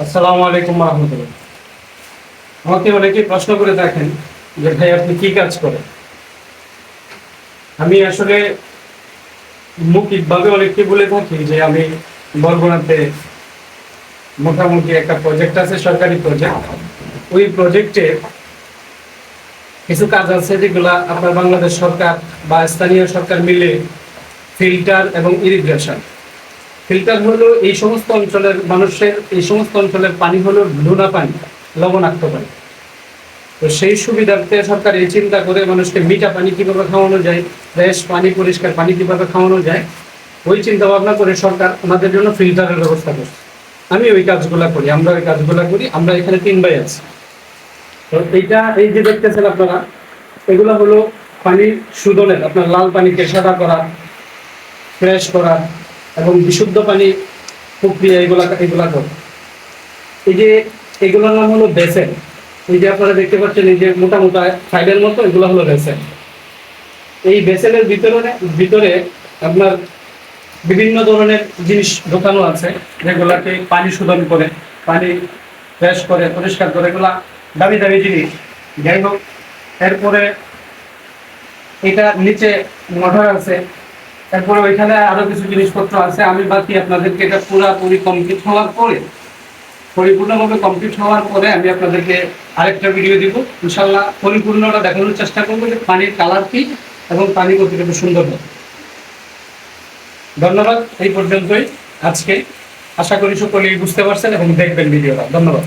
আসসালামু আলাইকুম রহমতুল্লাহ। আমাকে অনেকে প্রশ্ন করে দেখেন যে ভাই আপনি কি কাজ করেন। আমি আসলে মৌখিকভাবে অনেককে বলে থাকি যে আমি বরগুনাতে মোটামুটি একটা প্রজেক্ট আছে, সরকারি প্রজেক্ট। ওই প্রজেক্টে কিছু কাজ আছে যেগুলা আপনার বাংলাদেশ সরকার বা স্থানীয় সরকার মিলে ফিল্টার এবং ইরিগেশন। ফিল্টার হলো এই সমস্ত অঞ্চলের মানুষের, এই সমস্ত অঞ্চলের পানি হলো নোনা পানি, লবণাক্ত পানি। তো সেই সুবিধার্থে সরকার এই চিন্তা করে মানুষকে মিঠা পানি কিভাবে খাওয়ানো যায়, ফ্রেশ পানি, পরিষ্কার পানি কিভাবে খাওয়ানো যায়, ওই চিন্তা ভাবনা করে সরকার আমাদের জন্য ফিল্টারের ব্যবস্থা করছে। আমি ওই কাজগুলা করি, আমরা ওই কাজগুলা করি। আমরা এখানে 3 ভাই আছি। তো এই যে দেখতেছেন আপনারা, এগুলা হলো পানি শোধনের, আপনার লাল পানিকে সাদা করা, ফ্রেশ করা এবং বিশুদ্ধ পানি প্রক্রিয়া, এগুলা করে। এই যে এগুলোর নাম হলো বেসেন। এই যে আপনারা দেখতে পাচ্ছেন, এই যে মোটা মোটা ফাইলের মতো, এগুলো হলো বেসেন। এই বেসেনের ভিতরে আপনার বিভিন্ন ধরনের জিনিস ঢোকানো আছে, যেগুলাকে পানি শোধন করে, পানি ফ্রেশ করে, পরিষ্কার করে। এগুলা দামি দামি জিনিস। যাই হোক, এরপরে এটা নিচে মোটর আছে, এরপরে ওইখানে আরো কিছু জিনিসপত্র আছে। আমি বাকি আপনাদেরকে এটা পুরোপুরি কমপ্লিট হওয়ার পরে, পরিপূর্ণভাবে কমপ্লিট হওয়ার পরে আমি আপনাদেরকে আরেকটা ভিডিও দিব। ইনশাল্লাহ পরিপূর্ণটা দেখানোর চেষ্টা করবো যে পানির কালার কি এবং পানি কতটুকু সুন্দর হয়। ধন্যবাদ। এই পর্যন্তই আজকে। আশা করি সকলেই বুঝতে পারছেন এবং দেখবেন ভিডিওটা। ধন্যবাদ।